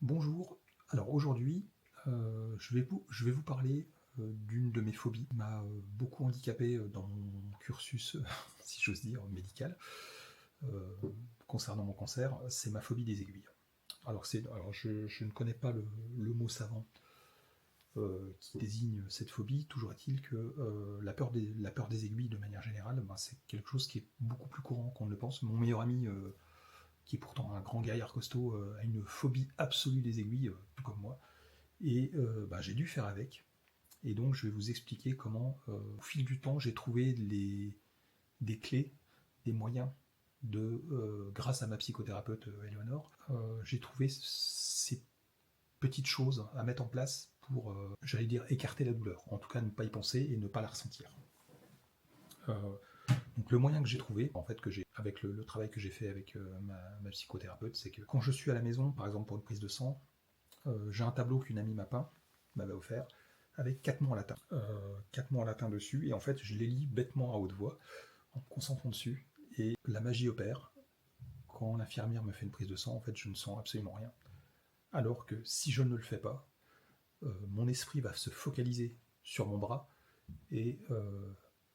Bonjour, alors aujourd'hui, je vais vous parler d'une de mes phobies qui m'a beaucoup handicapé dans mon cursus, si j'ose dire, médical, euh, concernant mon cancer, c'est ma phobie des aiguilles. Alors je ne connais pas le mot savant qui désigne cette phobie, toujours est-il que la peur des aiguilles de manière générale, ben, c'est quelque chose qui est beaucoup plus courant qu'on ne le pense. Mon meilleur ami qui est pourtant un grand gaillard costaud, a une phobie absolue des aiguilles, tout comme moi. Et bah, j'ai dû faire avec. Et donc je vais vous expliquer comment, au fil du temps, j'ai trouvé des clés, des moyens grâce à ma psychothérapeute Eleonore, j'ai trouvé ces petites choses à mettre en place pour, j'allais dire, écarter la douleur. En tout cas, ne pas y penser et ne pas la ressentir. Euh, donc le moyen que j'ai trouvé, en fait, avec le travail que j'ai fait avec ma psychothérapeute, c'est que quand je suis à la maison, par exemple pour une prise de sang, j'ai un tableau qu'une amie m'avait offert, avec 4 mots en latin. 4 mots en latin dessus, et en fait, je les lis bêtement à haute voix, en me concentrant dessus, et la magie opère. Quand l'infirmière me fait une prise de sang, en fait, je ne sens absolument rien. Alors que si je ne le fais pas, mon esprit va se focaliser sur mon bras, et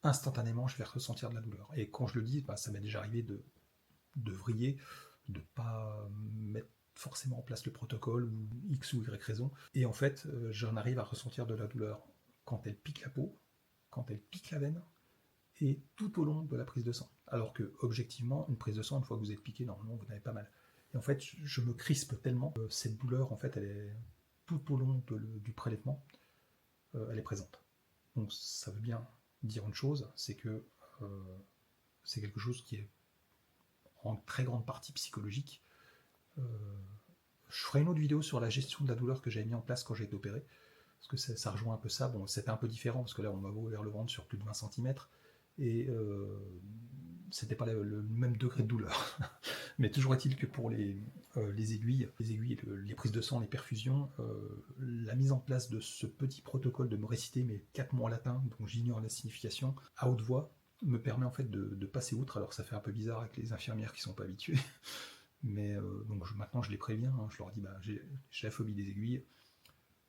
instantanément, je vais ressentir de la douleur. Et quand je le dis, bah, ça m'est déjà arrivé de vriller, de ne pas mettre forcément en place le protocole ou X ou Y raison. Et en fait, j'en arrive à ressentir de la douleur quand elle pique la peau, quand elle pique la veine, et tout au long de la prise de sang. Alors que, objectivement, une prise de sang, une fois que vous êtes piqué, normalement, vous n'avez pas mal. Et en fait, je me crispe tellement, cette douleur, en fait, elle est tout au long du prélèvement, elle est présente. Donc ça veut bien dire une chose, c'est que c'est quelque chose qui est en très grande partie psychologique. Euh, je ferai une autre vidéo sur la gestion de la douleur que j'avais mis en place quand j'ai été opéré, parce que ça rejoint un peu ça. Bon, c'était un peu différent, parce que là, on m'a ouvert le ventre sur plus de 20 cm, et c'était pas le même degré de douleur. Mais toujours est-il que pour les aiguilles, les prises de sang, les perfusions, la mise en place de ce petit protocole de me réciter mes 4 mots en latin, dont j'ignore la signification, à haute voix, me permet en fait de passer outre. Alors ça fait un peu bizarre avec les infirmières qui sont pas habituées, mais donc maintenant je les préviens, hein, je leur dis bah, j'ai la phobie des aiguilles,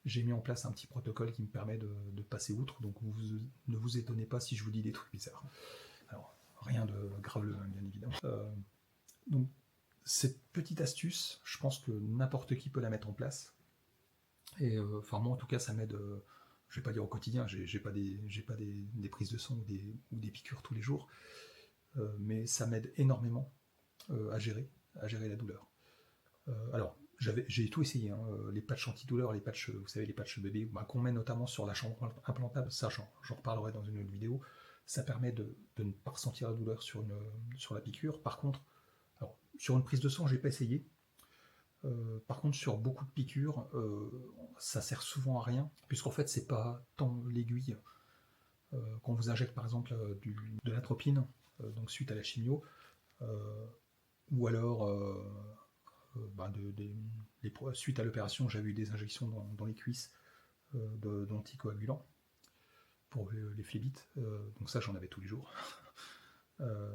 j'ai mis en place un petit protocole qui me permet de passer outre, donc ne vous étonnez pas si je vous dis des trucs bizarres. Alors, rien de graveleux, hein, bien évidemment. Donc, cette petite astuce, je pense que n'importe qui peut la mettre en place. Et enfin, moi en tout cas, ça m'aide. Je vais pas dire au quotidien, j'ai pas des prises de sang ou des piqûres tous les jours, mais ça m'aide énormément à gérer la douleur. Alors, j'ai tout essayé, hein, les patchs antidouleurs, les patchs, vous savez, les patchs bébés, bah, qu'on met notamment sur la chambre implantable, ça j'en reparlerai dans une autre vidéo, ça permet de ne pas ressentir la douleur sur la piqûre. Par contre, alors, sur une prise de sang, j'ai pas essayé. Par contre, sur beaucoup de piqûres, ça sert souvent à rien, puisqu'en fait, c'est pas tant l'aiguille. Quand on vous injecte par exemple de l'atropine, donc suite à la chimio, euh, ou alors bah, suite à l'opération, j'avais eu des injections dans les cuisses d'anticoagulants pour les phlébites, donc ça j'en avais tous les jours. Euh,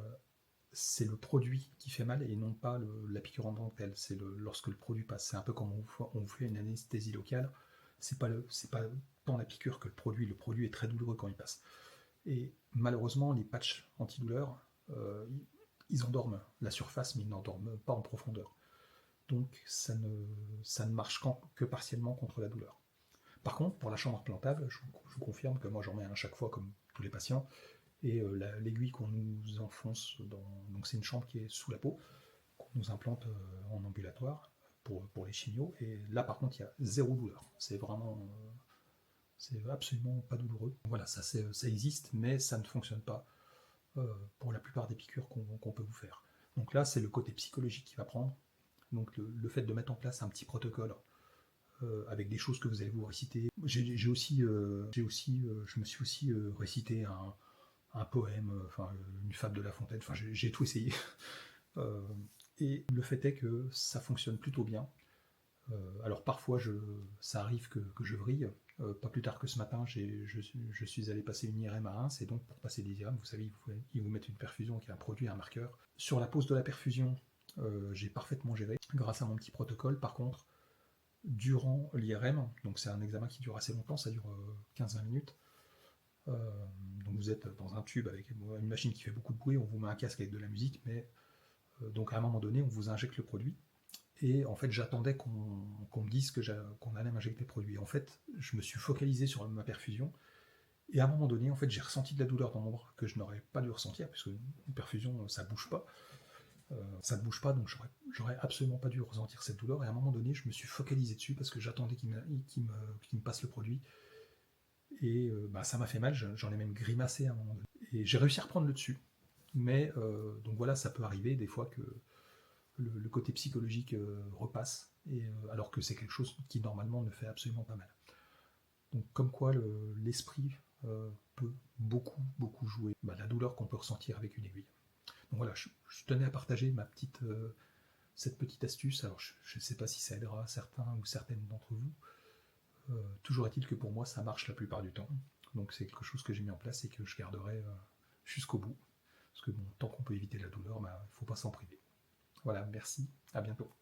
c'est le produit qui fait mal et non pas la piqûre en tant que telle. C'est lorsque le produit passe. C'est un peu comme on vous fait une anesthésie locale. C'est pas tant la piqûre que le produit. Le produit est très douloureux quand il passe. Et malheureusement, les patchs antidouleurs, ils endorment la surface, mais ils n'endorment pas en profondeur. Donc ça ne marche que partiellement contre la douleur. Par contre, pour la chambre implantable, je vous confirme que moi j'en mets un à chaque fois comme tous les patients, et l'aiguille qu'on nous enfonce donc c'est une chambre qui est sous la peau, qu'on nous implante en ambulatoire pour les chimios, et là par contre il y a zéro douleur. C'est vraiment... c'est absolument pas douloureux. Voilà, ça existe, mais ça ne fonctionne pas pour la plupart des piqûres qu'on peut vous faire. Donc là, c'est le côté psychologique qui va prendre. Donc fait de mettre en place un petit protocole avec des choses que vous allez vous réciter. Je me suis aussi récité un poème, enfin une fable de La Fontaine, enfin j'ai tout essayé. Euh, et le fait est que ça fonctionne plutôt bien. Alors parfois ça arrive que je vrille. Pas plus tard que ce matin, je suis allé passer une IRM à Reims, et donc pour passer des IRM, vous savez, ils vous mettent une perfusion qui est un produit, un marqueur. Sur la pose de la perfusion, j'ai parfaitement géré grâce à mon petit protocole. Par contre, durant l'IRM, donc c'est un examen qui dure assez longtemps, ça dure 15-20 minutes. Donc vous êtes dans un tube avec une machine qui fait beaucoup de bruit, on vous met un casque avec de la musique, mais donc à un moment donné, on vous injecte le produit. Et en fait, j'attendais qu'on me dise qu'on allait m'injecter le produit. En fait, je me suis focalisé sur ma perfusion. Et à un moment donné, en fait, j'ai ressenti de la douleur dans mon bras que je n'aurais pas dû ressentir, puisque une perfusion, ça bouge pas. Ça ne bouge pas, donc j'aurais absolument pas dû ressentir cette douleur. Et à un moment donné, je me suis focalisé dessus parce que j'attendais qu'il me passe le produit. Et ça m'a fait mal, j'en ai même grimacé à un moment donné. Et j'ai réussi à reprendre le dessus. Mais donc voilà, ça peut arriver des fois que le côté psychologique repasse, alors que c'est quelque chose qui normalement ne fait absolument pas mal. Donc comme quoi l'esprit peut beaucoup, beaucoup jouer la douleur qu'on peut ressentir avec une aiguille. Donc voilà, je tenais à partager cette petite astuce. Alors je ne sais pas si ça aidera certains ou certaines d'entre vous. Toujours est-il que pour moi ça marche la plupart du temps. Donc c'est quelque chose que j'ai mis en place et que je garderai jusqu'au bout. Parce que bon, tant qu'on peut éviter la douleur, il ne faut pas s'en priver. Voilà, merci, à bientôt.